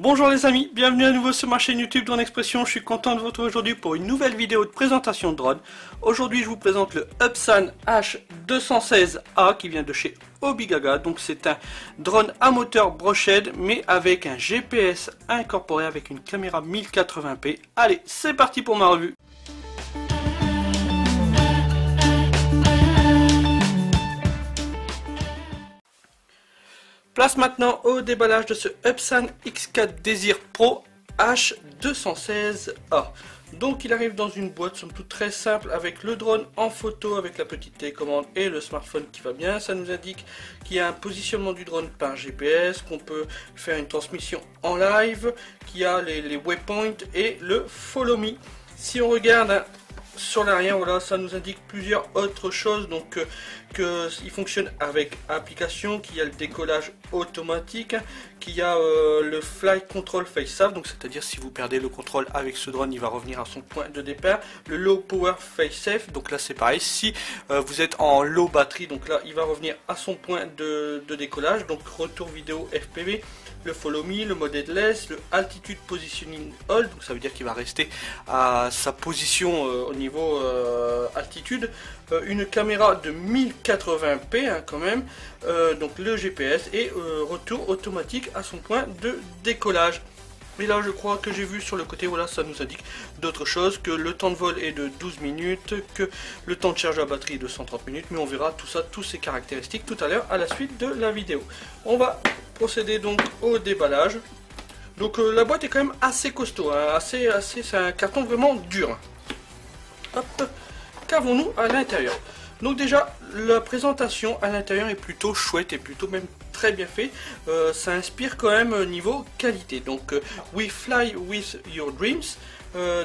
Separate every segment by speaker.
Speaker 1: Bonjour les amis, bienvenue à nouveau sur ma chaîne YouTube Drone Expression. Je suis content de vous retrouver aujourd'hui pour une nouvelle vidéo de présentation de drone. Aujourd'hui je vous présente le Upsan H216A qui vient de chez Obigaga. Donc c'est un drone à moteur brochette mais avec un GPS incorporé avec une caméra 1080p. Allez, c'est parti pour ma revue. Place maintenant au déballage de ce Upsan X4 Desir Pro H216A. Donc il arrive dans une boîte somme toute très simple avec le drone en photo avec la petite télécommande et le smartphone qui va bien. Ça nous indique qu'il y a un positionnement du drone par GPS, qu'on peut faire une transmission en live, qu'il y a les waypoints et le follow me. Si on regarde sur l'arrière, voilà, ça nous indique plusieurs autres choses, donc qu'il fonctionne avec application, qu'il y a le décollage automatique, qu'il y a le flight control face safe, donc c'est-à-dire si vous perdez le contrôle avec ce drone, il va revenir à son point de départ, le low power face safe, donc là c'est pareil, si vous êtes en low batterie, donc là il va revenir à son point de décollage, donc retour vidéo FPV, le follow me, le mode headless, le altitude positioning hold, donc ça veut dire qu'il va rester à sa position au niveau altitude, une caméra de 1080p hein, quand même, donc le GPS et retour automatique à son point de décollage. Et là je crois que j'ai vu sur le côté, voilà, ça nous indique d'autres choses, que le temps de vol est de 12 minutes, que le temps de charge à batterie est de 130 minutes, mais on verra tout ça, toutes ces caractéristiques tout à l'heure à la suite de la vidéo. On va procéder donc au déballage. Donc la boîte est quand même assez costaud, hein, c'est un carton vraiment dur. Hop, qu'avons-nous à l'intérieur? Donc déjà, la présentation à l'intérieur est plutôt chouette et plutôt même très bien fait. Ça inspire quand même niveau qualité. Donc, we fly with your dreams.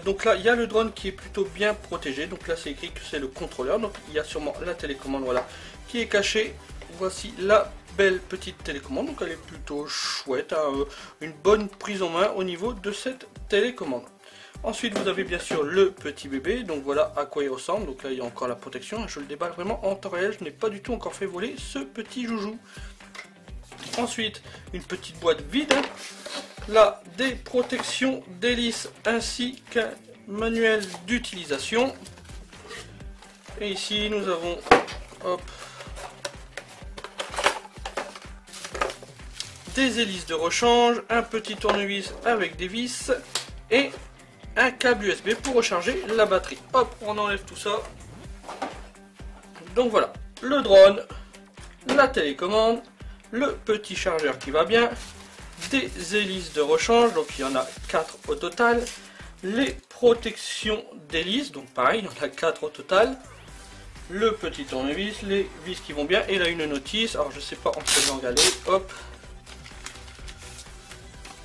Speaker 1: Donc là, il y a le drone qui est plutôt bien protégé. Donc là, c'est écrit que c'est le contrôleur. Donc il y a sûrement la télécommande, voilà, qui est cachée. Voici la belle petite télécommande. Donc elle est plutôt chouette, hein, une bonne prise en main au niveau de cette télécommande. Ensuite vous avez bien sûr le petit bébé, donc voilà à quoi il ressemble. Donc là il y a encore la protection, je le déballe vraiment en temps réel, je n'ai pas du tout encore fait voler ce petit joujou. Ensuite une petite boîte vide, là des protections d'hélice ainsi qu'un manuel d'utilisation. Et ici nous avons hop, des hélices de rechange, un petit tournevis avec des vis et un câble USB pour recharger la batterie. Hop, on enlève tout ça. Donc voilà, le drone, la télécommande, le petit chargeur qui va bien, des hélices de rechange, donc il y en a 4 au total, les protections d'hélice, donc pareil, il y en a 4 au total, le petit tournevis, les vis qui vont bien, et là une notice, alors je sais pas en faisant regarder, hop,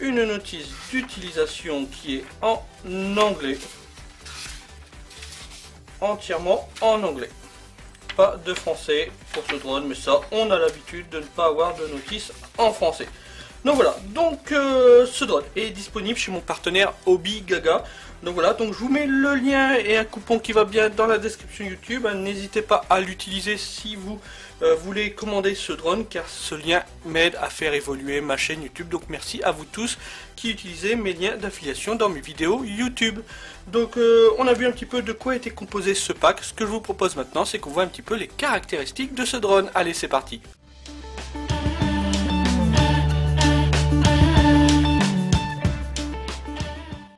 Speaker 1: une notice d'utilisation qui est en anglais, entièrement en anglais, pas de français pour ce drone, mais ça on a l'habitude de ne pas avoir de notice en français. Donc voilà, donc ce drone est disponible chez mon partenaire Obigaga. Donc voilà, donc je vous mets le lien et un coupon qui va bien dans la description YouTube. N'hésitez pas à l'utiliser si vous voulez commander ce drone, car ce lien m'aide à faire évoluer ma chaîne YouTube. Donc merci à vous tous qui utilisez mes liens d'affiliation dans mes vidéos YouTube. Donc on a vu un petit peu de quoi était composé ce pack. Ce que je vous propose maintenant, c'est qu'on voit un petit peu les caractéristiques de ce drone. Allez, c'est parti.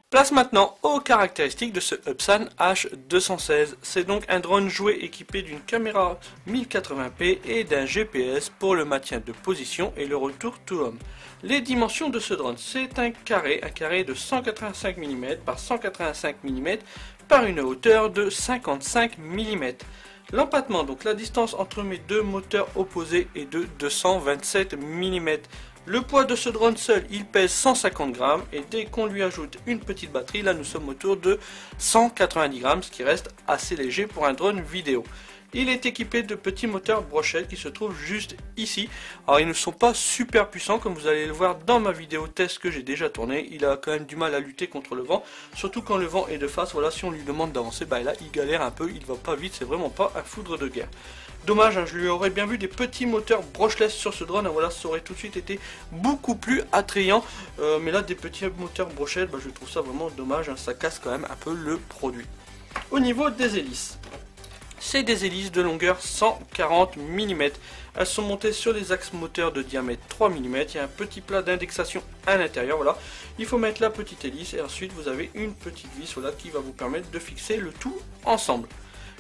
Speaker 1: Place maintenant aux caractéristiques de ce Upsan H216. C'est donc un drone jouet équipé d'une caméra 1080p et d'un GPS pour le maintien de position et le retour to home. Les dimensions de ce drone, c'est un carré de 185 mm par 185 mm par une hauteur de 55 mm. L'empattement, donc la distance entre mes deux moteurs opposés est de 227 mm. Le poids de ce drone seul, il pèse 150 grammes et dès qu'on lui ajoute une petite batterie, là nous sommes autour de 190 grammes, ce qui reste assez léger pour un drone vidéo. Il est équipé de petits moteurs brochettes qui se trouvent juste ici. Alors ils ne sont pas super puissants comme vous allez le voir dans ma vidéo test que j'ai déjà tournée. Il a quand même du mal à lutter contre le vent, surtout quand le vent est de face. Voilà, si on lui demande d'avancer, bah là il galère un peu, il va pas vite, c'est vraiment pas un foudre de guerre. Dommage, hein, je lui aurais bien vu des petits moteurs brushless sur ce drone, hein, voilà, ça aurait tout de suite été beaucoup plus attrayant. Mais là des petits moteurs brochettes, bah, je trouve ça vraiment dommage, hein, ça casse quand même un peu le produit. Au niveau des hélices, c'est des hélices de longueur 140 mm. Elles sont montées sur des axes moteurs de diamètre 3 mm. Il y a un petit plat d'indexation à l'intérieur. Voilà. Il faut mettre la petite hélice et ensuite vous avez une petite vis, voilà, qui va vous permettre de fixer le tout ensemble.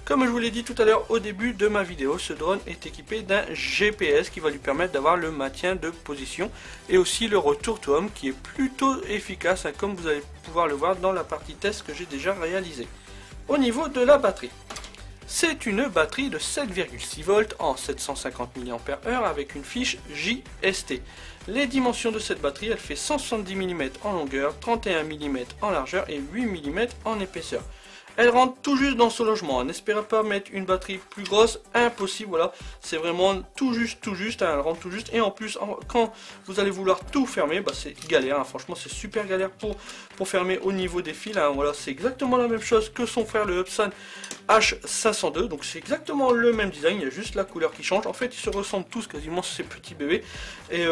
Speaker 1: Comme je vous l'ai dit tout à l'heure au début de ma vidéo, ce drone est équipé d'un GPS qui va lui permettre d'avoir le maintien de position et aussi le retour to home qui est plutôt efficace, hein, comme vous allez pouvoir le voir dans la partie test que j'ai déjà réalisée. Au niveau de la batterie, c'est une batterie de 7,6 volts en 750 mAh avec une fiche JST. Les dimensions de cette batterie, elle fait 170 mm en longueur, 31 mm en largeur et 8 mm en épaisseur. Elle rentre tout juste dans son logement, n'espérez pas mettre une batterie plus grosse, impossible, voilà, c'est vraiment tout juste, hein, elle rentre tout juste, et en plus, quand vous allez vouloir tout fermer, bah, c'est galère, hein, franchement c'est super galère pour fermer au niveau des fils, hein, voilà, c'est exactement la même chose que son frère le Hubsan H502, donc c'est exactement le même design, il y a juste la couleur qui change, en fait ils se ressemblent tous quasiment ces petits bébés, et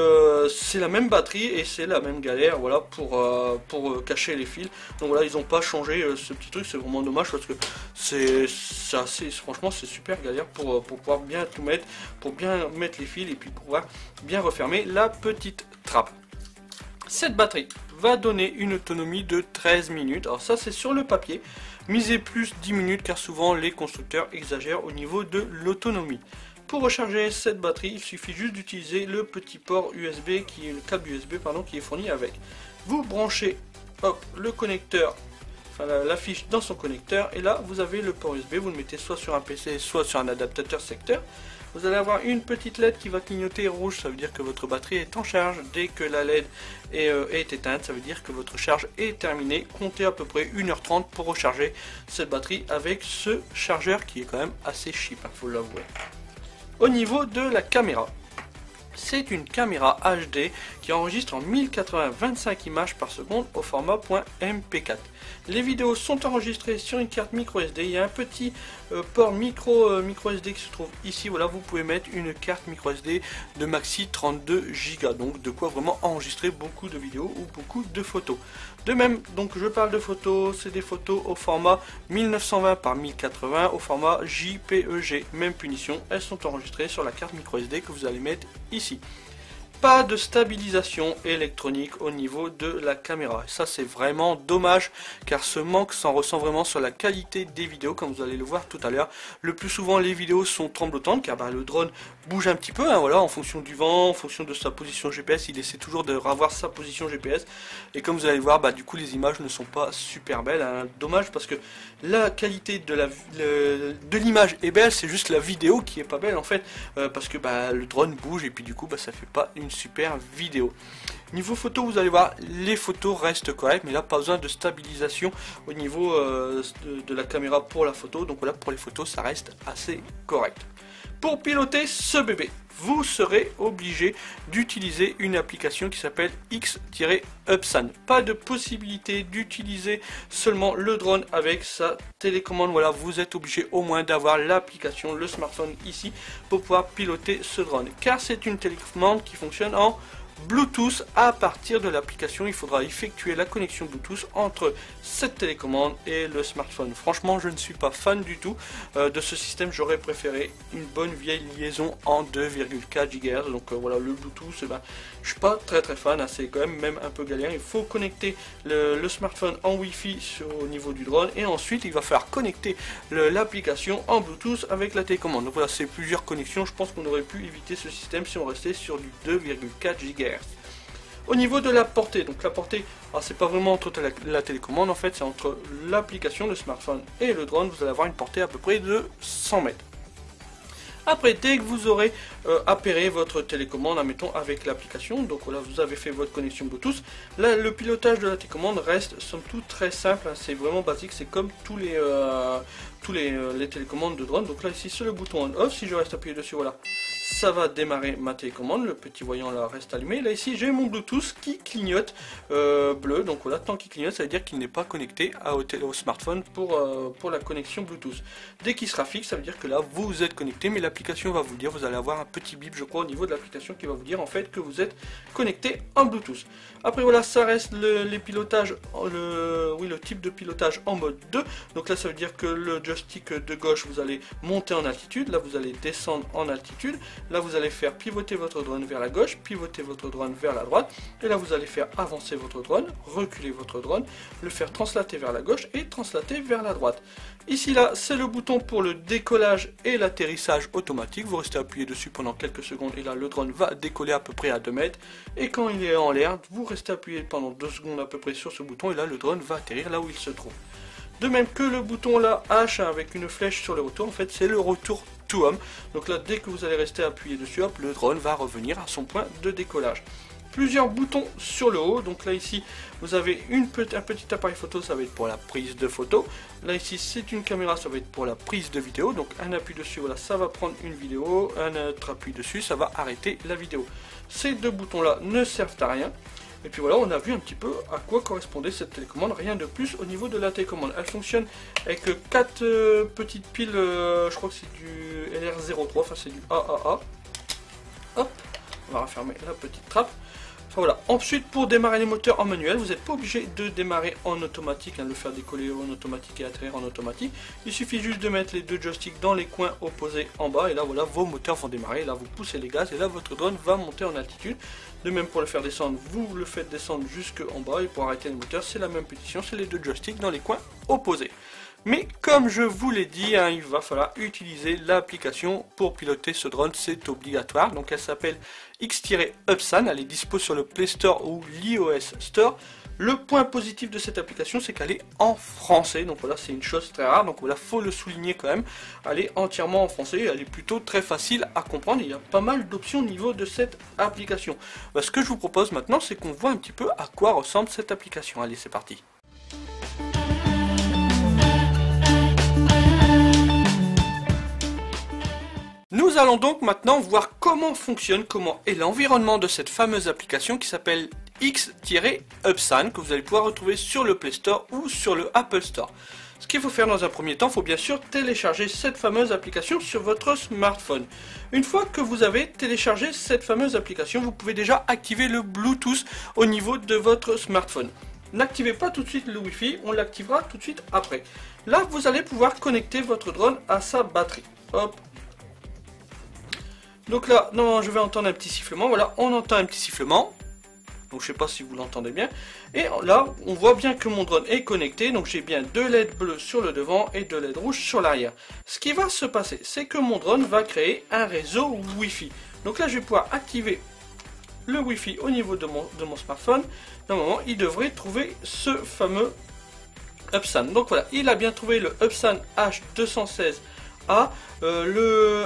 Speaker 1: c'est la même batterie, et c'est la même galère, voilà, pour cacher les fils, donc voilà, ils n'ont pas changé ce petit truc, c'est vraiment dommage parce que c'est assez, franchement c'est super galère pour pouvoir bien tout mettre, pour bien mettre les fils et puis pouvoir bien refermer la petite trappe. Cette batterie va donner une autonomie de 13 minutes, alors ça c'est sur le papier, misez plus 10 minutes car souvent les constructeurs exagèrent au niveau de l'autonomie. Pour recharger cette batterie, il suffit juste d'utiliser le petit port USB, qui est le câble USB pardon, qui est fourni avec. Vous branchez hop, le connecteur, enfin la fiche dans son connecteur, et là vous avez le port USB, vous le mettez soit sur un PC soit sur un adaptateur secteur. Vous allez avoir une petite LED qui va clignoter rouge, ça veut dire que votre batterie est en charge. Dès que la LED est éteinte, ça veut dire que votre charge est terminée. Comptez à peu près 1h30 pour recharger cette batterie avec ce chargeur qui est quand même assez cheap, il faut l'avouer. Au niveau de la caméra, c'est une caméra HD qui enregistre en 1080-25 images par seconde au format .mp4. Les vidéos sont enregistrées sur une carte micro SD. Il y a un petit port micro SD qui se trouve ici. Voilà, vous pouvez mettre une carte micro SD de maxi 32 Go. Donc de quoi vraiment enregistrer beaucoup de vidéos ou beaucoup de photos. De même, donc je parle de photos, c'est des photos au format 1920 par 1080 au format JPEG. Même punition, elles sont enregistrées sur la carte micro SD que vous allez mettre ici. Pas de stabilisation électronique au niveau de la caméra. Et ça c'est vraiment dommage car ce manque s'en ressent vraiment sur la qualité des vidéos comme vous allez le voir tout à l'heure. Le plus souvent les vidéos sont tremblotantes car bah, le drone bouge un petit peu, hein, voilà, en fonction du vent, en fonction de sa position GPS, il essaie toujours de revoir sa position GPS. Et comme vous allez le voir, bah, du coup les images ne sont pas super belles, hein. Dommage parce que la qualité de l'image est belle, c'est juste la vidéo qui est pas belle en fait, parce que bah, le drone bouge et puis du coup bah, ça fait pas une super vidéo. Niveau photo, vous allez voir, les photos restent correctes, mais là pas besoin de stabilisation au niveau de la caméra pour la photo, donc voilà, pour les photos ça reste assez correct. Pour piloter ce bébé, vous serez obligé d'utiliser une application qui s'appelle X-Hubsan. Pas de possibilité d'utiliser seulement le drone avec sa télécommande. Voilà, vous êtes obligé au moins d'avoir l'application, le smartphone ici, pour pouvoir piloter ce drone. Car c'est une télécommande qui fonctionne en Bluetooth. À partir de l'application, il faudra effectuer la connexion Bluetooth entre cette télécommande et le smartphone. Franchement, je ne suis pas fan du tout de ce système. J'aurais préféré une bonne vieille liaison en 2,4 GHz. Donc voilà, le Bluetooth, eh ben, je suis pas très fan, hein, c'est quand même un peu galère. Il faut connecter le smartphone en Wi-Fi au niveau du drone et ensuite il va falloir connecter l'application en Bluetooth avec la télécommande. Donc voilà, c'est plusieurs connexions. Je pense qu'on aurait pu éviter ce système si on restait sur du 2,4 GHz. Au niveau de la portée, donc la portée, c'est pas vraiment entre la télécommande en fait, c'est entre l'application, le smartphone et le drone. Vous allez avoir une portée à peu près de 100 mètres. Après, dès que vous aurez appairé votre télécommande, admettons avec l'application, donc voilà, vous avez fait votre connexion Bluetooth, là le pilotage de la télécommande reste somme toute très simple, hein, c'est vraiment basique, c'est comme tous tous les télécommandes de drone. Donc là ici c'est le bouton on off, si je reste appuyé dessus, voilà, ça va démarrer ma télécommande, le petit voyant là reste allumé. Là ici j'ai mon Bluetooth qui clignote bleu, donc voilà, tant qu'il clignote ça veut dire qu'il n'est pas connecté au smartphone pour la connexion Bluetooth. Dès qu'il sera fixe ça veut dire que là vous êtes connecté, mais l'application va vous dire, vous allez avoir un petit bip je crois au niveau de l'application qui va vous dire en fait que vous êtes connecté en Bluetooth. Après voilà, ça reste les pilotages, le type de pilotage en mode 2. Donc là ça veut dire que le joystick de gauche vous allez monter en altitude, là vous allez descendre en altitude, là vous allez faire pivoter votre drone vers la gauche, pivoter votre drone vers la droite, et là vous allez faire avancer votre drone, reculer votre drone, le faire translater vers la gauche et translater vers la droite. Ici là c'est le bouton pour le décollage et l'atterrissage automatique, vous restez appuyé dessus pendant quelques secondes et là le drone va décoller à peu près à 2 mètres, et quand il est en l'air vous restez appuyé pendant 2 secondes à peu près sur ce bouton et là le drone va atterrir là où il se trouve. De même que le bouton là H avec une flèche sur le retour, en fait c'est le retour to home. Donc là dès que vous allez rester appuyé dessus, hop, le drone va revenir à son point de décollage. Plusieurs boutons sur le haut, donc là ici vous avez un petit appareil photo, ça va être pour la prise de photo. Là ici c'est une caméra, ça va être pour la prise de vidéo, donc un appui dessus, voilà, ça va prendre une vidéo, un autre appui dessus, ça va arrêter la vidéo. Ces deux boutons là ne servent à rien. Et puis voilà, on a vu un petit peu à quoi correspondait cette télécommande, rien de plus au niveau de la télécommande. Elle fonctionne avec 4 petites piles, je crois que c'est du LR03, enfin c'est du AAA. Hop, on va refermer la petite trappe. Enfin voilà, ensuite pour démarrer les moteurs en manuel, vous n'êtes pas obligé de démarrer en automatique, le faire décoller en automatique et atterrir en automatique. Il suffit juste de mettre les deux joysticks dans les coins opposés en bas, et là voilà, vos moteurs vont démarrer, et là vous poussez les gaz, et là votre drone va monter en altitude. De même pour le faire descendre, vous le faites descendre jusque en bas, et pour arrêter le moteur, c'est la même position, c'est les deux joysticks dans les coins opposés. Mais comme je vous l'ai dit, il va falloir utiliser l'application pour piloter ce drone, c'est obligatoire. Donc elle s'appelle X-Upsan, elle est dispo sur le Play Store ou l'iOS Store. Le point positif de cette application, c'est qu'elle est en français, donc voilà, c'est une chose très rare, donc voilà, faut le souligner quand même. Elle est entièrement en français, elle est plutôt très facile à comprendre, il y a pas mal d'options au niveau de cette application. Ce que je vous propose maintenant, c'est qu'on voit un petit peu à quoi ressemble cette application. Allez, c'est parti. Nous allons donc maintenant voir comment fonctionne, comment est l'environnement de cette fameuse application qui s'appelle X-Upsan, que vous allez pouvoir retrouver sur le Play Store ou sur le Apple Store. Ce qu'il faut faire dans un premier temps, il faut bien sûr télécharger cette fameuse application sur votre smartphone. Une fois que vous avez téléchargé cette fameuse application, vous pouvez déjà activer le Bluetooth au niveau de votre smartphone. N'activez pas tout de suite le Wi-Fi, on l'activera tout de suite après. Là, vous allez pouvoir connecter votre drone à sa batterie. Hop. Donc là, non, je vais entendre un petit sifflement. Voilà, on entend un petit sifflement. Donc je ne sais pas si vous l'entendez bien. Et là, on voit bien que mon drone est connecté. Donc j'ai bien 2 LED bleus sur le devant et 2 LED rouges sur l'arrière. Ce qui va se passer, c'est que mon drone va créer un réseau Wi-Fi. Donc là, je vais pouvoir activer le Wi-Fi au niveau de mon smartphone. Normalement, il devrait trouver ce fameux Upsan. Donc voilà, il a bien trouvé le Upsan H216A.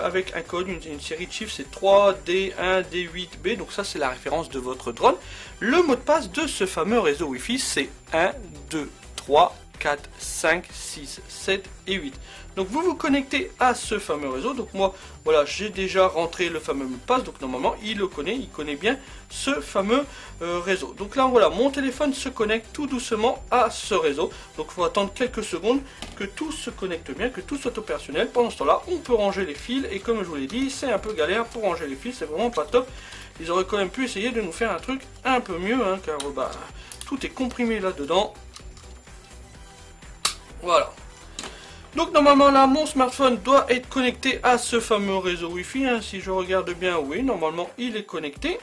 Speaker 1: Avec un code, une série de chiffres, c'est 3D1D8B, donc ça c'est la référence de votre drone. Le mot de passe de ce fameux réseau Wi-Fi, c'est 1, 2, 3, 4, 5, 6, 7 et 8. Donc vous vous connectez à ce fameux réseau. Donc moi, voilà, j'ai déjà rentré le fameux mot de passe. Donc normalement, il connaît bien ce fameux réseau. Donc là, voilà, mon téléphone se connecte tout doucement à ce réseau. Donc il faut attendre quelques secondes que tout se connecte bien, que tout soit opérationnel. Pendant ce temps-là, on peut ranger les fils. Et comme je vous l'ai dit, c'est un peu galère pour ranger les fils. C'est vraiment pas top. Ils auraient quand même pu essayer de nous faire un truc un peu mieux, car bah, tout est comprimé là-dedans. Voilà. Donc normalement là, mon smartphone doit être connecté à ce fameux réseau Wi-Fi. Si je regarde bien, oui, normalement il est connecté.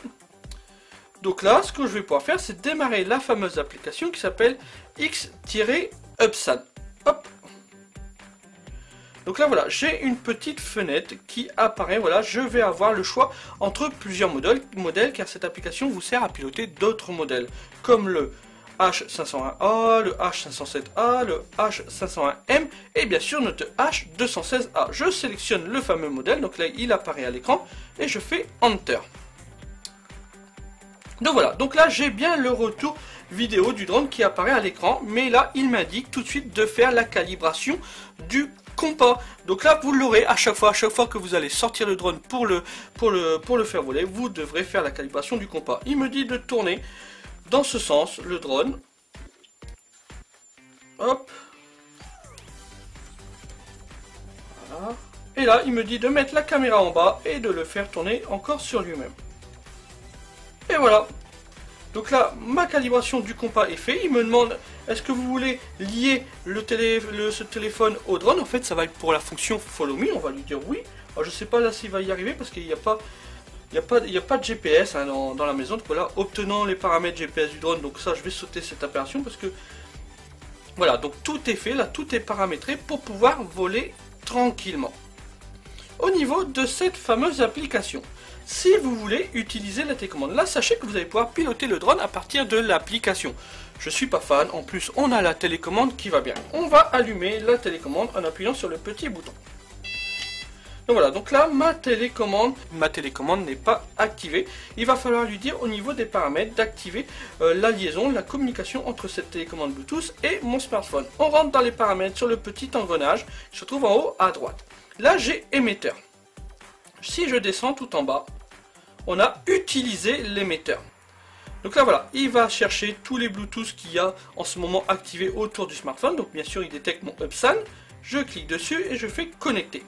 Speaker 1: Donc là, ce que je vais pouvoir faire, c'est démarrer la fameuse application qui s'appelle X-Upsan. Hop. Donc là, voilà, j'ai une petite fenêtre qui apparaît. Voilà, je vais avoir le choix entre plusieurs modèles car cette application vous sert à piloter d'autres modèles, comme le H501A, le H507A, le H501M et bien sûr notre H216A. Je sélectionne le fameux modèle, donc là il apparaît à l'écran et je fais Enter. Donc voilà, donc là j'ai bien le retour vidéo du drone qui apparaît à l'écran, mais là il m'indique tout de suite de faire la calibration du compas. Donc là, vous l'aurez à chaque fois que vous allez sortir le drone pour le faire voler, vous devrez faire la calibration du compas. Il me dit de tourner dans ce sens le drone. Hop. Voilà. Et là, il me dit de mettre la caméra en bas et de le faire tourner encore sur lui-même. Et voilà. Donc là, ma calibration du compas est faite. Il me demande, est-ce que vous voulez lier ce téléphone au drone? En fait, ça va être pour la fonction Follow Me. On va lui dire oui. Alors, je ne sais pas là s'il va y arriver parce qu'il n'y a pas... Il n'y a pas de GPS hein, dans la maison. Donc voilà, obtenant les paramètres GPS du drone. Donc ça, je vais sauter cette opération parce que... Voilà, donc tout est fait. Là, tout est paramétré pour pouvoir voler tranquillement. Au niveau de cette fameuse application, si vous voulez utiliser la télécommande, là sachez que vous allez pouvoir piloter le drone à partir de l'application. Je suis pas fan, en plus on a la télécommande qui va bien. On va allumer la télécommande en appuyant sur le petit bouton. Donc voilà, donc là ma télécommande n'est pas activée. Il va falloir lui dire au niveau des paramètres d'activer la liaison, la communication entre cette télécommande Bluetooth et mon smartphone. On rentre dans les paramètres sur le petit engrenage qui se trouve en haut à droite. Là j'ai émetteur. Si je descends tout en bas, on a utilisé l'émetteur. Donc là voilà, il va chercher tous les Bluetooth qu'il y a en ce moment activés autour du smartphone. Donc bien sûr il détecte mon UPSAN, je clique dessus et je fais connecter.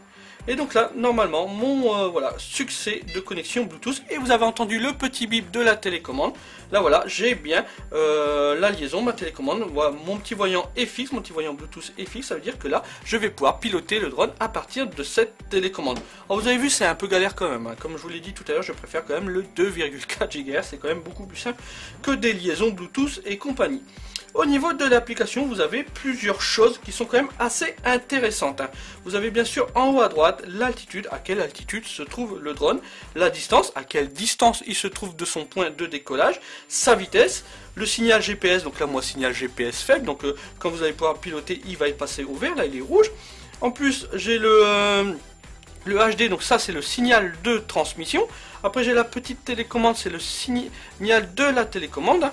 Speaker 1: Et donc là, normalement, mon voilà, succès de connexion Bluetooth. Et vous avez entendu le petit bip de la télécommande. Là, voilà, j'ai bien la liaison, ma télécommande. Voilà, mon petit voyant est fixe, mon petit voyant Bluetooth est fixe. Ça veut dire que là, je vais pouvoir piloter le drone à partir de cette télécommande. Alors, vous avez vu, c'est un peu galère quand même. Hein. Comme je vous l'ai dit tout à l'heure, je préfère quand même le 2,4 GHz. C'est quand même beaucoup plus simple que des liaisons Bluetooth et compagnie. Au niveau de l'application, vous avez plusieurs choses qui sont quand même assez intéressantes. Hein. Vous avez bien sûr en haut à droite l'altitude, à quelle altitude se trouve le drone, la distance, à quelle distance il se trouve de son point de décollage, sa vitesse, le signal GPS, donc là moi signal GPS faible, donc quand vous allez pouvoir piloter, il va y passer au vert, là il est rouge. En plus j'ai le HD, donc ça c'est le signal de transmission. Après j'ai la petite télécommande, c'est le signal de la télécommande.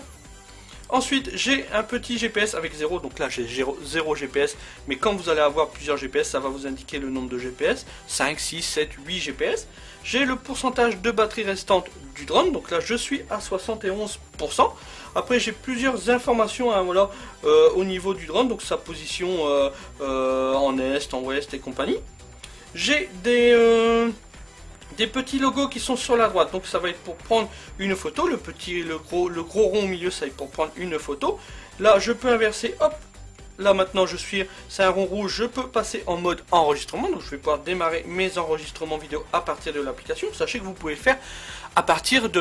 Speaker 1: Ensuite, j'ai un petit GPS avec 0, donc là j'ai 0 GPS, mais quand vous allez avoir plusieurs GPS, ça va vous indiquer le nombre de GPS, 5, 6, 7, 8 GPS. J'ai le pourcentage de batterie restante du drone, donc là je suis à 71%. Après j'ai plusieurs informations hein, voilà, au niveau du drone, donc sa position en est, en ouest et compagnie. J'ai des petits logos qui sont sur la droite, donc ça va être pour prendre une photo, le gros rond au milieu ça va être pour prendre une photo. Là je peux inverser, hop, là maintenant c'est un rond rouge, je peux passer en mode enregistrement, donc je vais pouvoir démarrer mes enregistrements vidéo à partir de l'application. Sachez que vous pouvez le faire à partir de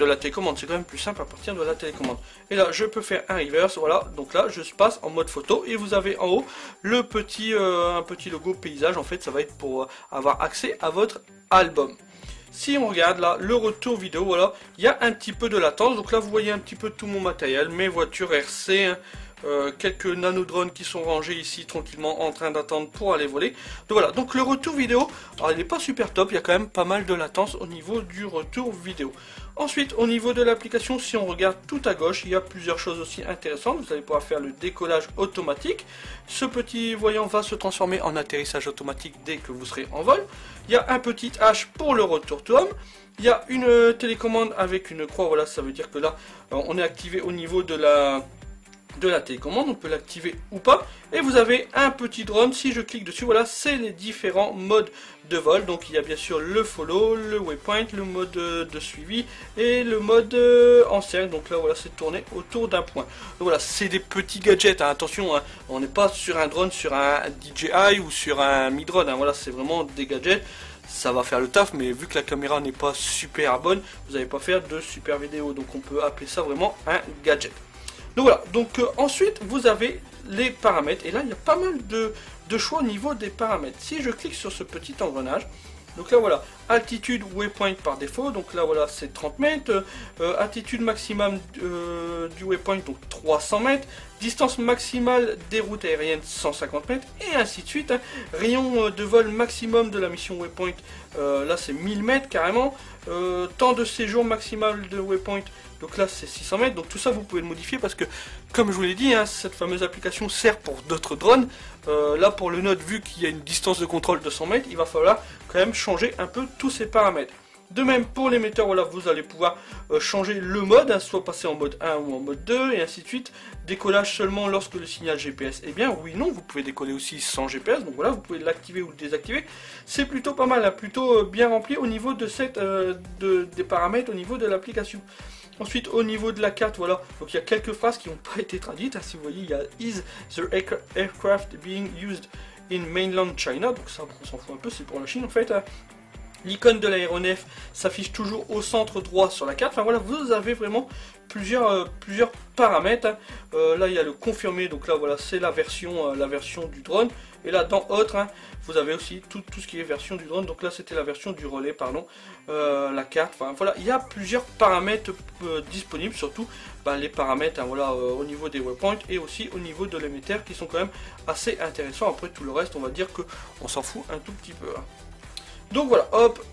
Speaker 1: la télécommande, c'est quand même plus simple à partir de la télécommande. Et là je peux faire un reverse, voilà, donc là je passe en mode photo et vous avez en haut le un petit logo paysage, en fait ça va être pour avoir accès à votre album. Si on regarde là le retour vidéo, voilà, il y a un petit peu de latence, donc là vous voyez un petit peu tout mon matériel, mes voitures RC, hein, quelques nanodrones qui sont rangés ici tranquillement en train d'attendre pour aller voler. Donc voilà, donc le retour vidéo, alors il n'est pas super top, il y a quand même pas mal de latence au niveau du retour vidéo. Ensuite, au niveau de l'application, si on regarde tout à gauche, il y a plusieurs choses aussi intéressantes. Vous allez pouvoir faire le décollage automatique. Ce petit voyant va se transformer en atterrissage automatique dès que vous serez en vol. Il y a un petit H pour le retour to home. Il y a une télécommande avec une croix, voilà, ça veut dire que là, on est activé au niveau de la télécommande, on peut l'activer ou pas. Et vous avez un petit drone, si je clique dessus, voilà, c'est les différents modes de vol. Donc il y a bien sûr le follow, le waypoint, le mode de suivi et le mode en cercle. Donc là voilà, c'est tourné autour d'un point. Donc voilà, c'est des petits gadgets, hein. Attention, hein, on n'est pas sur un drone, sur un DJI ou sur un mi-drone, hein. Voilà, c'est vraiment des gadgets. Ça va faire le taf, mais vu que la caméra n'est pas super bonne, vous n'allez pas faire de super vidéo. Donc on peut appeler ça vraiment un gadget. Donc voilà, donc ensuite vous avez les paramètres, et là il y a pas mal de choix au niveau des paramètres. Si je clique sur ce petit engrenage, donc là voilà, altitude waypoint par défaut, donc là voilà c'est 30 mètres, altitude maximum du waypoint, donc 300 mètres, distance maximale des routes aériennes 150 mètres, et ainsi de suite, hein. Rayon de vol maximum de la mission waypoint, là c'est 1000 mètres carrément, temps de séjour maximal de waypoint, donc là c'est 600 mètres, donc tout ça vous pouvez le modifier parce que comme je vous l'ai dit, hein, cette fameuse application sert pour d'autres drones, Là pour le Note, vu qu'il y a une distance de contrôle de 100 mètres, il va falloir quand même changer un peu tous ces paramètres. De même pour l'émetteur, voilà, vous allez pouvoir changer le mode, hein, soit passer en mode 1 ou en mode 2 et ainsi de suite. Décollage seulement lorsque le signal GPS est bien, oui non, vous pouvez décoller aussi sans GPS, donc voilà, vous pouvez l'activer ou le désactiver. C'est plutôt pas mal, hein, plutôt bien rempli au niveau de des paramètres au niveau de l'application. Ensuite au niveau de la carte, voilà, donc il y a quelques phrases qui n'ont pas été traduites, hein, si vous voyez, il y a Is the aircraft being used in mainland China, donc ça on s'en fout un peu, c'est pour la Chine en fait, hein. L'icône de l'aéronef s'affiche toujours au centre droit sur la carte. Enfin voilà, vous avez vraiment plusieurs paramètres, hein. Là il y a le confirmé, donc là voilà c'est la version du drone. Et là dans autre, hein, vous avez aussi tout ce qui est version du drone. Donc là c'était la version du relais, pardon, la carte. Enfin voilà, il y a plusieurs paramètres disponibles, surtout les paramètres, hein, voilà, au niveau des waypoints et aussi au niveau de l'émetteur qui sont quand même assez intéressants. Après tout le reste, on va dire que on s'en fout un tout petit peu, hein. Donc voilà, hop.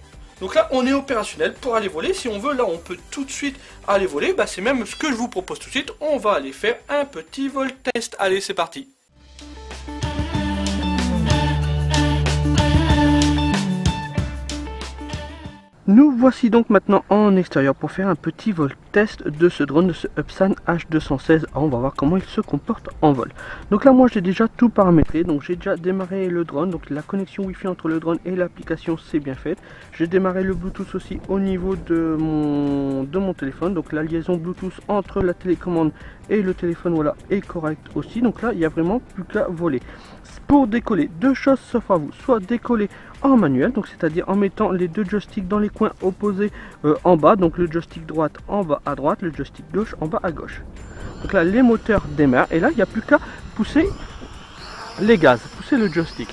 Speaker 1: Donc là, on est opérationnel pour aller voler. Si on veut, là, on peut tout de suite aller voler. Bah, c'est même ce que je vous propose tout de suite. On va aller faire un petit vol test. Allez, c'est parti. Nous voici donc maintenant en extérieur pour faire un petit vol test de ce drone, de ce Upsan H216. On va voir comment il se comporte en vol. Donc là moi j'ai déjà tout paramétré, donc j'ai déjà démarré le drone, donc la connexion Wi-Fi entre le drone et l'application c'est bien fait. J'ai démarré le Bluetooth aussi au niveau de mon téléphone, donc la liaison Bluetooth entre la télécommande et le téléphone voilà est correcte aussi. Donc là il n'y a vraiment plus qu'à voler. Pour décoller, deux choses s'offrent à vous, soit décoller en manuel, donc c'est-à-dire en mettant les deux joysticks dans les coins opposés en bas, donc le joystick droite en bas à droite, le joystick gauche en bas à gauche. Donc là les moteurs démarrent et là il n'y a plus qu'à pousser les gaz, pousser le joystick.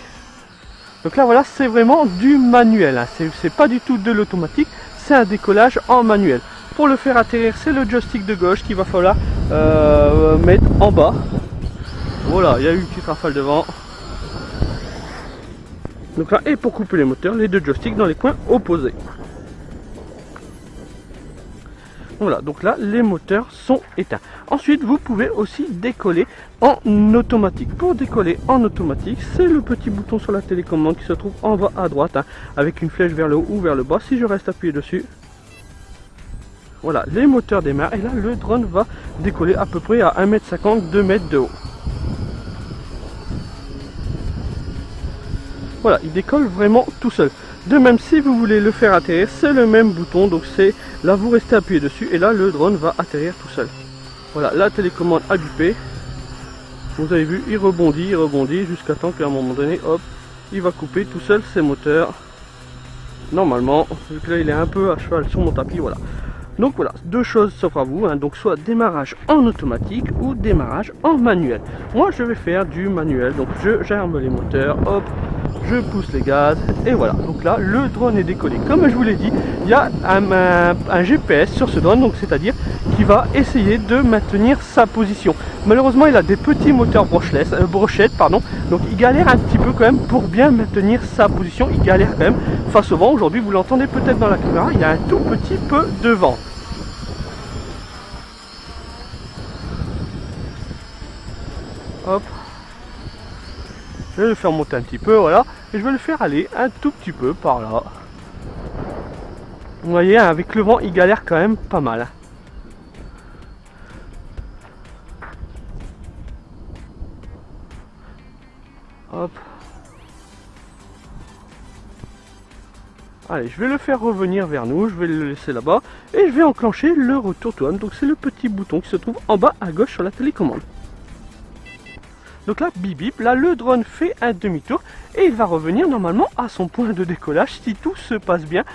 Speaker 1: Donc là voilà, c'est vraiment du manuel, hein. C'est pas du tout de l'automatique, c'est un décollage en manuel. Pour le faire atterrir, c'est le joystick de gauche qu'il va falloir mettre en bas. Voilà, il y a eu une petite rafale de vent. Donc là, et pour couper les moteurs, les deux joysticks dans les coins opposés. Voilà, donc là, les moteurs sont éteints. Ensuite, vous pouvez aussi décoller en automatique. Pour décoller en automatique, c'est le petit bouton sur la télécommande qui se trouve en bas à droite, hein, avec une flèche vers le haut ou vers le bas. Si je reste appuyé dessus, voilà, les moteurs démarrent et là, le drone va décoller à peu près à 1,50 m, 2 mètres de haut. Voilà, il décolle vraiment tout seul. De même, si vous voulez le faire atterrir, c'est le même bouton. Donc c'est là, vous restez appuyé dessus et là, le drone va atterrir tout seul. Voilà, la télécommande a bipé. Vous avez vu, il rebondit jusqu'à temps qu'à un moment donné, hop, il va couper tout seul ses moteurs. Normalement, vu que là, il est un peu à cheval sur mon tapis, voilà. Donc voilà, deux choses s'offrent à vous, hein, donc soit démarrage en automatique ou démarrage en manuel. Moi je vais faire du manuel, donc je germe les moteurs, hop, je pousse les gaz et voilà. Donc là le drone est décollé. Comme je vous l'ai dit, il y a un GPS sur ce drone, donc c'est-à-dire qui va essayer de maintenir sa position. Malheureusement il a des petits moteurs brochettes, pardon, donc il galère un petit peu quand même pour bien maintenir sa position. Il galère quand même face au vent. Aujourd'hui vous l'entendez peut-être dans la caméra, il y a un tout petit peu de vent. Hop, je vais le faire monter un petit peu, voilà, et je vais le faire aller un tout petit peu par là. Vous voyez, avec le vent, il galère quand même pas mal. Hop. Allez, je vais le faire revenir vers nous, je vais le laisser là-bas, et je vais enclencher le retour to home. Donc c'est le petit bouton qui se trouve en bas à gauche sur la télécommande. Donc là, bip bip, là le drone fait un demi-tour et il va revenir normalement à son point de décollage si tout se passe bien.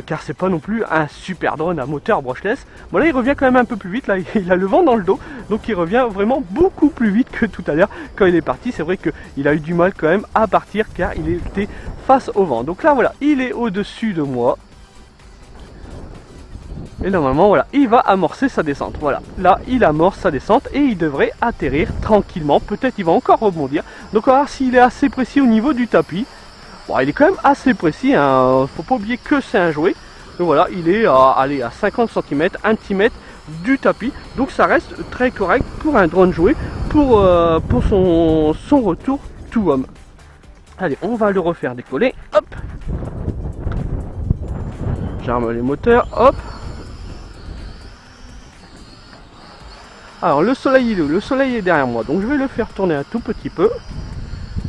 Speaker 1: Car c'est pas non plus un super drone à moteur brushless. Bon là il revient quand même un peu plus vite, là il a le vent dans le dos, donc il revient vraiment beaucoup plus vite que tout à l'heure quand il est parti. C'est vrai qu'il a eu du mal quand même à partir car il était face au vent. Donc là voilà, il est au-dessus de moi. Et normalement voilà, il va amorcer sa descente. Voilà, là il amorce sa descente et il devrait atterrir tranquillement. Peut-être il va encore rebondir. Donc on va voir s'il est assez précis au niveau du tapis. Bon, il est quand même assez précis, hein. Faut pas oublier que c'est un jouet. Donc voilà, il est à 50 cm, 1 petit mètre du tapis. Donc ça reste très correct pour un drone jouet, pour son retour
Speaker 2: tout homme. Allez, on va le refaire décoller. Hop. J'arme les moteurs. Hop. Alors le soleil il est où? Le soleil est derrière moi, donc je vais le faire tourner un tout petit peu.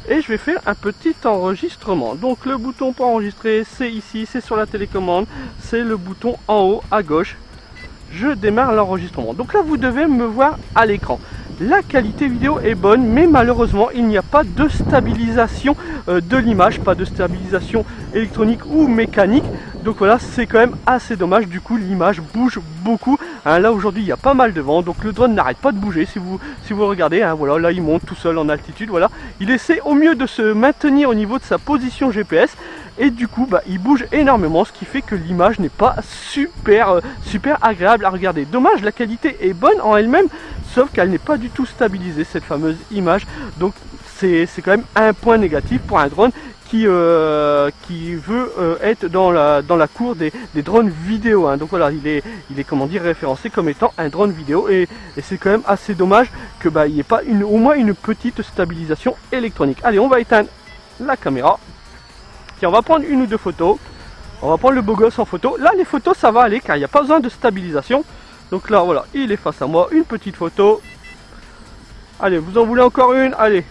Speaker 2: Et je vais faire un petit enregistrement. Donc le bouton pour enregistrer, c'est ici, c'est sur la télécommande. C'est le bouton en haut à gauche. Je démarre l'enregistrement. Donc là vous devez me voir à l'écran. La qualité vidéo est bonne, mais malheureusement il n'y a pas de stabilisation de l'image, pas de stabilisation électronique ou mécanique. Donc voilà, c'est quand même assez dommage. Du coup l'image bouge beaucoup. Hein, là aujourd'hui il y a pas mal de vent, donc le drone n'arrête pas de bouger. Si vous regardez, hein, voilà, là il monte tout seul en altitude. Voilà, il essaie au mieux de se maintenir au niveau de sa position GPS. Et du coup bah, il bouge énormément, ce qui fait que l'image n'est pas super agréable à regarder. Dommage, la qualité est bonne en elle-même, sauf qu'elle n'est pas du tout stabilisée, cette fameuse image. Donc c'est quand même un point négatif pour un drone qui veut être dans la cour des drones vidéo. Hein. Donc voilà, il est comment dire, référencé comme étant un drone vidéo, et c'est quand même assez dommage que bah, il n'y ait pas au moins une petite stabilisation électronique. Allez, on va éteindre la caméra. Tiens, on va prendre une ou deux photos. On va prendre le beau gosse en photo. Là les photos ça va aller car il n'y a pas besoin de stabilisation. Donc là voilà, il est face à moi, une petite photo. Allez, vous en voulez encore une? Allez.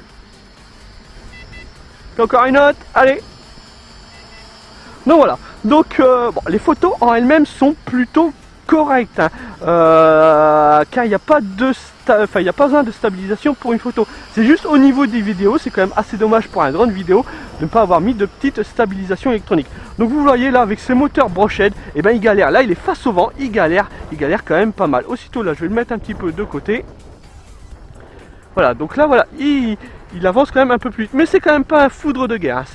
Speaker 2: Encore une autre? Allez. Donc voilà. Donc bon, les photos en elles-mêmes sont plutôt correctes. Hein. Car il n'y a pas il n'y a pas besoin de stabilisation pour une photo. C'est juste au niveau des vidéos, c'est quand même assez dommage pour un drone vidéo de ne pas avoir mis de petite stabilisation électronique. Donc vous voyez là avec ce moteur brochette, et ben il galère. Là il est face au vent, il galère quand même pas mal. Aussitôt là je vais le mettre un petit peu de côté. Voilà, donc là voilà, il avance quand même un peu plus vite, mais c'est quand même pas un foudre de guerre, hein.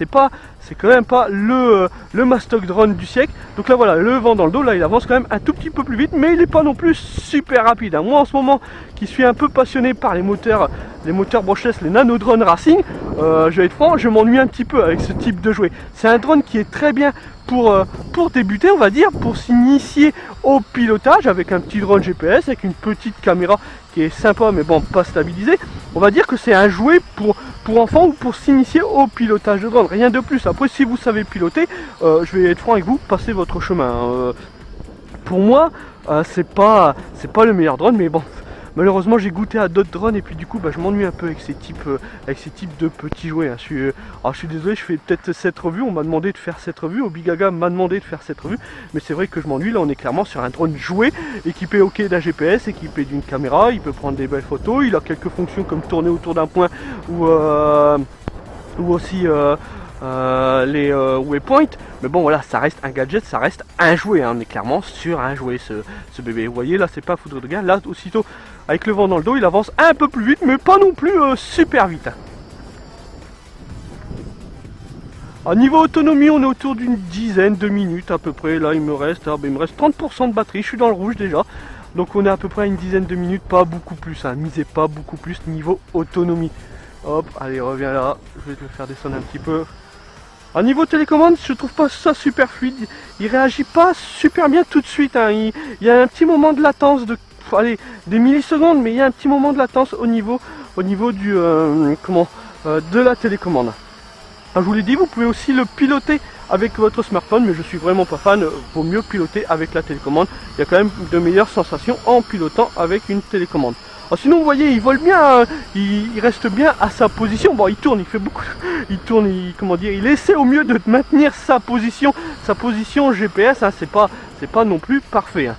Speaker 2: C'est quand même pas le mastoc drone du siècle. Donc là voilà, le vent dans le dos, là il avance quand même un tout petit peu plus vite, mais il n'est pas non plus super rapide, hein. Moi en ce moment, qui suis un peu passionné par les moteurs brushless, les nano drones racing, je vais être franc, je m'ennuie un petit peu avec ce type de jouet. C'est un drone qui est très bien pour débuter, on va dire, pour s'initier au pilotage avec un petit drone GPS, avec une petite caméra qui est sympa mais bon, pas stabilisée. On va dire que c'est un jouet pour enfants ou pour s'initier au pilotage de drone, rien de plus. Après si vous savez piloter, je vais être franc avec vous, passez votre chemin. Pour moi c'est pas le meilleur drone, mais bon, malheureusement j'ai goûté à d'autres drones et puis du coup bah, je m'ennuie un peu avec ces types de petits jouets. Hein. Alors je suis désolé, je fais peut-être cette revue, on m'a demandé de faire cette revue, Obigaga m'a demandé de faire cette revue, mais c'est vrai que je m'ennuie. Là on est clairement sur un drone jouet, équipé d'un GPS, équipé d'une caméra, il peut prendre des belles photos, il a quelques fonctions comme tourner autour d'un point ou aussi les waypoints, mais bon voilà, ça reste un gadget, ça reste un jouet, hein. On est clairement sur un jouet ce bébé. Vous voyez là, c'est pas foudre de guerre, là aussitôt avec le vent dans le dos il avance un peu plus vite, mais pas non plus super vite, hein. À niveau autonomie, on est autour d'une dizaine de minutes à peu près. Là il me reste 30% de batterie, je suis dans le rouge déjà. Donc on est à peu près à une dizaine de minutes, pas beaucoup plus, hein. Misez pas beaucoup plus niveau autonomie. Hop, allez, reviens là, je vais te le faire descendre un petit peu. À niveau télécommande, je trouve pas ça super fluide, il réagit pas super bien tout de suite, hein. Il y a un petit moment de latence de, allez, des millisecondes, mais il y a un petit moment de latence au niveau du de la télécommande. Alors, je vous l'ai dit, vous pouvez aussi le piloter avec votre smartphone, mais je suis vraiment pas fan, vaut mieux piloter avec la télécommande. Il y a quand même de meilleures sensations en pilotant avec une télécommande. Alors sinon vous voyez, il vole bien, hein. Il reste bien à sa position. Bon, il tourne, il fait beaucoup, il tourne, il essaie au mieux de maintenir sa position GPS, hein. C'est pas non plus parfait, hein.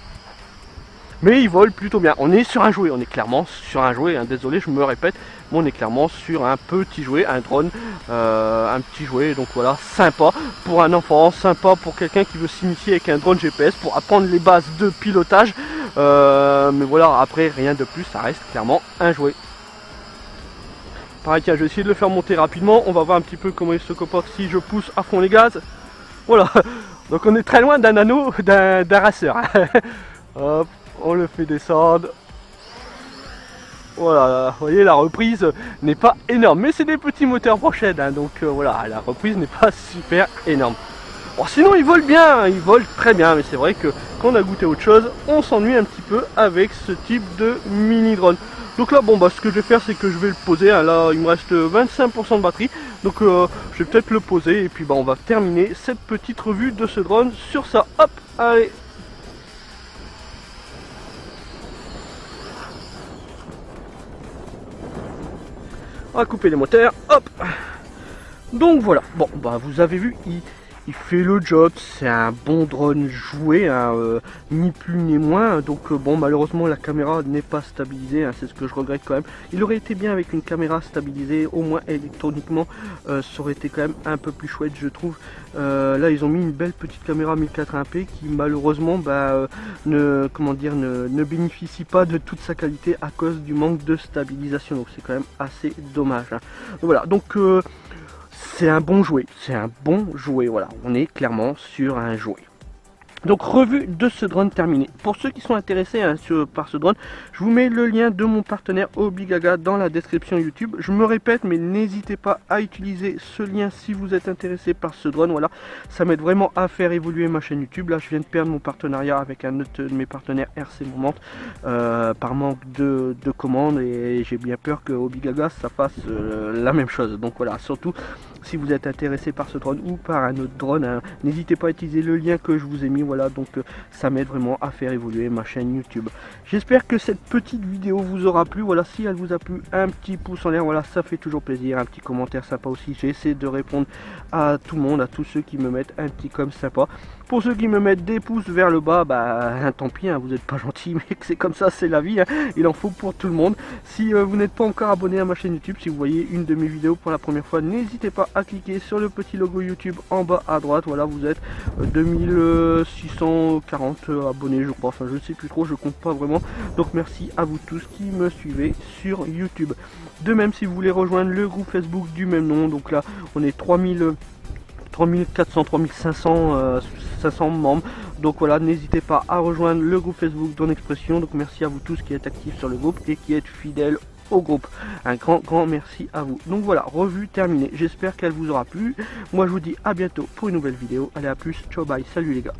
Speaker 2: Mais il vole plutôt bien. On est sur un jouet, on est clairement sur un jouet, hein. Désolé, je me répète, mais on est clairement sur un petit jouet, un drone, un petit jouet. Donc voilà, sympa pour un enfant, sympa pour quelqu'un qui veut s'initier avec un drone GPS pour apprendre les bases de pilotage. Mais voilà, après rien de plus, ça reste clairement un jouet. Pareil, tiens, je vais essayer de le faire monter rapidement. On va voir un petit peu comment il se comporte si je pousse à fond les gaz. Voilà, donc on est très loin d'un nano, d'un racer. Hop, on le fait descendre. Voilà, vous voyez, la reprise n'est pas énorme, mais c'est des petits moteurs brochette, hein, donc voilà, la reprise n'est pas super énorme. Bon, sinon il vole bien, il vole très bien, mais c'est vrai que quand on a goûté autre chose, on s'ennuie un petit peu avec ce type de mini drone. Donc là, bon, bah, ce que je vais faire, c'est que je vais le poser. Hein. Là, il me reste 25% de batterie. Donc, je vais peut-être le poser. Et puis, bah, on va terminer cette petite revue de ce drone sur ça. Hop, allez. On va couper les moteurs. Hop. Donc, voilà. Bon, bah, vous avez vu, il fait le job, c'est un bon drone joué, hein, ni plus ni moins. Donc bon, malheureusement la caméra n'est pas stabilisée, hein, c'est ce que je regrette quand même. Il aurait été bien avec une caméra stabilisée, au moins électroniquement, ça aurait été quand même un peu plus chouette, je trouve. Là ils ont mis une belle petite caméra 1080p qui malheureusement ne bénéficie pas de toute sa qualité à cause du manque de stabilisation. Donc c'est quand même assez dommage, hein. Donc, voilà, donc c'est un bon jouet, voilà, on est clairement sur un jouet. Donc revue de ce drone terminée. Pour ceux qui sont intéressés par ce drone, je vous mets le lien de mon partenaire Obigaga dans la description YouTube. Je me répète, mais n'hésitez pas à utiliser ce lien si vous êtes intéressé par ce drone. Voilà, ça m'aide vraiment à faire évoluer ma chaîne YouTube. Là, je viens de perdre mon partenariat avec un autre de mes partenaires, RC Moment, par manque de commandes, et j'ai bien peur que Obigaga ça fasse la même chose. Donc voilà, surtout si vous êtes intéressé par ce drone ou par un autre drone, hein, n'hésitez pas à utiliser le lien que je vous ai mis. Voilà, donc ça m'aide vraiment à faire évoluer ma chaîne YouTube. J'espère que cette petite vidéo vous aura plu. Voilà, si elle vous a plu, un petit pouce en l'air, voilà, ça fait toujours plaisir. Un petit commentaire sympa aussi. J'ai essayé de répondre à tout le monde, à tous ceux qui me mettent un petit com sympa. Pour ceux qui me mettent des pouces vers le bas, bah tant pis, hein, vous n'êtes pas gentil, mais c'est comme ça, c'est la vie, hein, il en faut pour tout le monde. Si vous n'êtes pas encore abonné à ma chaîne YouTube, si vous voyez une de mes vidéos pour la première fois, n'hésitez pas à cliquer sur le petit logo YouTube en bas à droite. Voilà, vous êtes 2640 abonnés, je crois, enfin je ne sais plus trop, je compte pas vraiment. Donc merci à vous tous qui me suivez sur YouTube. De même, si vous voulez rejoindre le groupe Facebook du même nom, donc là on est 3400, 3500 500 membres. Donc voilà, n'hésitez pas à rejoindre le groupe Facebook Drone Expression. Donc merci à vous tous qui êtes actifs sur le groupe et qui êtes fidèles au groupe. Un grand merci à vous. Donc voilà, revue terminée. J'espère qu'elle vous aura plu. Moi je vous dis à bientôt pour une nouvelle vidéo. Allez, à plus, ciao, bye, salut les gars.